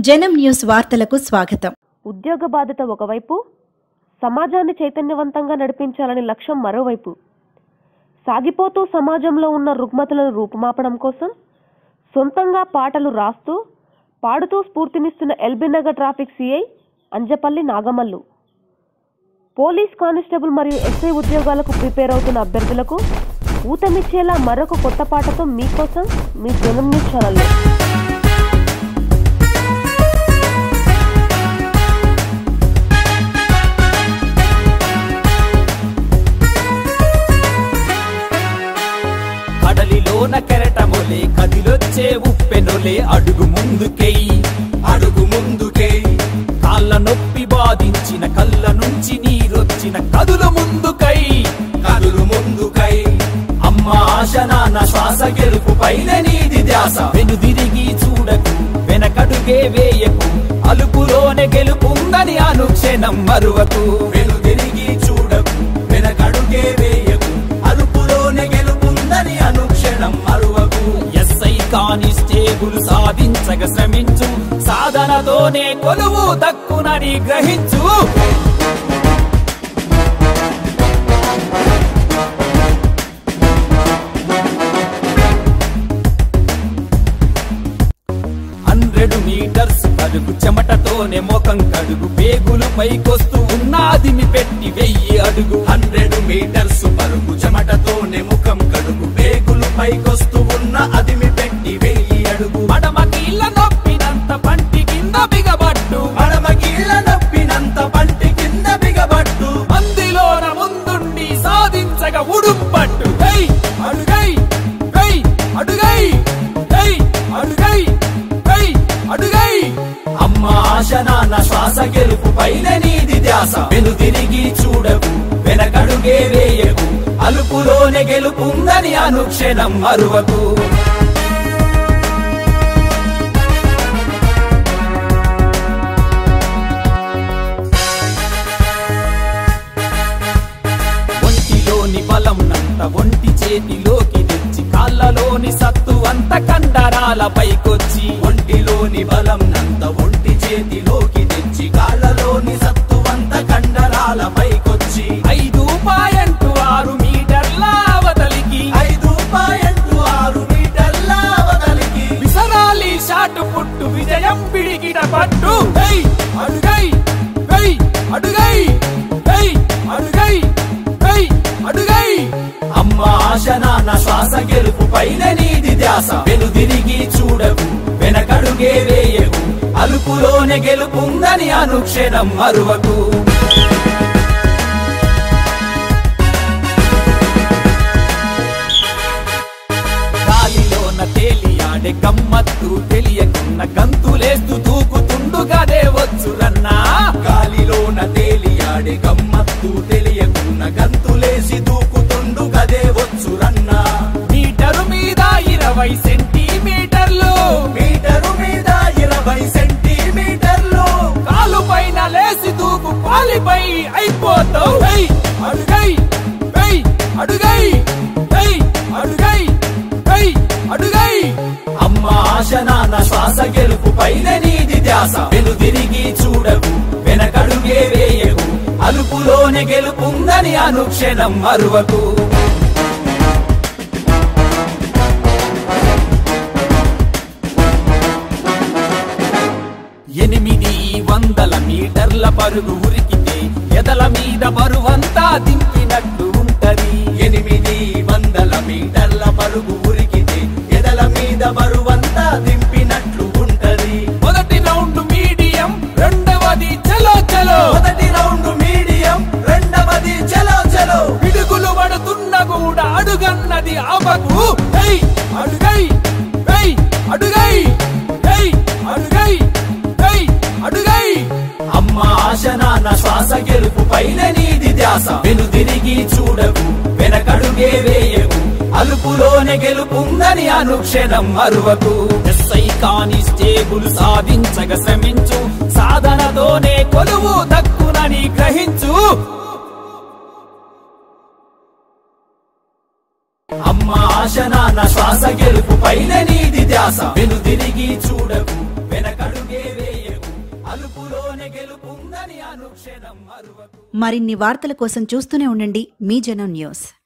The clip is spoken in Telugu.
జనం న్యూస్ వార్తలకు స్వాగతం. ఉద్యోగ బాధ్యత ఒకవైపు, సమాజాన్ని చైతన్యవంతంగా నడిపించాలని లక్ష్యం మరోవైపు. సాగిపోతూ సమాజంలో ఉన్న రుగ్మతలను రూపుమాపడం కోసం సొంతంగా పాటలు రాస్తూ పాడుతూ స్ఫూర్తినిస్తున్న LB Nagar traffic CI Anjapalli Nagamallu. Police constable మరియు ఎస్ఐ ఉద్యోగాలకు ప్రిపేర్ అవుతున్న అభ్యర్థులకు ఊతమిచ్చేలా మరొక కొత్త పాటతో మీకోసం మీ జనం న్యూస్ ఛానల్లో. కెరటమొలే కదిలొచ్చే ఉప్పెనొలే అడుగు ముందుకై కాళ్ళ నొప్పి బాధించిన కళ్ళ నుంచి నీరొచ్చిన కదులు ముందుకై అమ్మ ఆశ నాన్న శ్వాస గెలుపు పైన నీది ధ్యాస. వెనుదిరిగి చూడకు వెనకడుగే వేయకు అలుపులోనే గెలుపుందని అనుక్షణం మరువకు. వెనుదిరిగి చూడకు వెనకడుగే వేయకు అలుపులోనే గెలుపుందని అనుక్షణం మరువకు. ఎస్ఐ కానిస్టేబుల్ సాధించగ శ్రమించు సాధనతోనే కొలువు దక్కునని గ్రహించు. మీటర్స్ పరుగు చెమటతోనే ముఖం కడుగు పేగులు పైకొస్తూ ఉన్నాదిమి పెట్టి 1000 అడుగు. 100 మీటర్స్ పరుగు చెమటతోనే ముఖం కడుగు పేగులు పైకొస్తూ ఉన్న అదిమి పెట్టి 1000 అడుగు. మడమకీళ్ళ నొప్పినంత పంటి కింద బిగబట్టు మందిలోన ముందుండి సాధించగా ఉడుంపట్టు. అడుగై అడుగై అడుగై అడుగై అమ్మ ఆశ నాన్న శ్వాస గెలుపు పైన నీది ధ్యాస. వెనుదిరిగి చూడకు వెనకడుగే వేయకు అలుపులోనే గెలుపుందని అనుక్షణం మరువకు. ఒంటిలోని బలం నంత ఒంటి చేతిలోకి తెచ్చి కాళ్ళలోని సత్తు అంత కండరాల పైకొచ్చి. ఒంటిలోని బలం నంత ఒంటి చేతిలోకి తెచ్చి కాళ్ళలోని సత్తు అంత కండరాల పైకొచ్చి. 5.6 మీటర్ల అవతలికి 5.6 మీటర్ల అవతలికి విసరాలి షాటు పుట్టు విజయం పిడికిట పట్టు. అడుగై అడుగై అడుగై అడుగై అమ్మ ఆశ నాన్న శ్వాస గెలుపు పైన నీది ధ్యాస. వెనుదిరిగి చూడకు వెనకడుగే వేయకు అలుపులోనే గెలుపుందని అనుక్షణం మరువకు. గాలిలోన తేలియాడే గమ్మత్తు తెలియకున్న గంతులేస్తూ దూకుతుండు గదే వచ్చురన్నా. గాలిలోన తేలియాడే గమ్మత్తు తెలియకున్న గంతులేసి దూకుతుండు గదే వచ్చురన్నా. మీటరు మీద 20 సెంటీమీటర్లు కాలు పైన లేసి దూకు కాలిపై అయిపోతావు. అడుగై అడుగై అడుగై అడుగై అమ్మ ఆశ నాన్న శ్వాస గెలుపు పైన నీది ధ్యాస. వెనుదిరిగి చూడకు వెనకడుగే వేయకు అలుపులోనే గెలుపుందని అనుక్షణం మరువకు. 800 మీటర్ల పరుగు ఉరికితే ఎదల మీద బరువంతా దింపినట్టు ఉంటది. 800 మీటర్ల పరుగు ఉరికితే ఎదల మీద బరువంతా దింపినట్లు ఉంటది. మొదటి రౌండ్ మీడియం రెండవది చలో చలో. పిడుగులు పడుతున్న కూడా అడుగన్నది ఆపకు. అడుగై అడుగై అడుగై అడుగై అమ్మ ఆశ నాన్న శ్వాస గెలుపు పైన నీది ధ్యాస. వెనుదిరిగి చూడకు వెనకడుగే వేయకు అలుపులోనే గెలుపుందని అనుక్షణం మరువకు. ఎస్ఐ కానిస్టేబుల్ సాధించగ శ్రమించు సాధనతోనే కొలువు దక్కునని గ్రహించు. అమ్మ ఆశ నాన్న శ్వాస గెలుపు పైన నీది ధ్యాస. వెనుదిరిగి చూడకు వెనకడుగే వేయకు ఉన్నదని అనుక్షణం మరువకు. మరిన్ని వార్తల కోసం చూస్తూనే ఉండండి మీ జనం న్యూస్.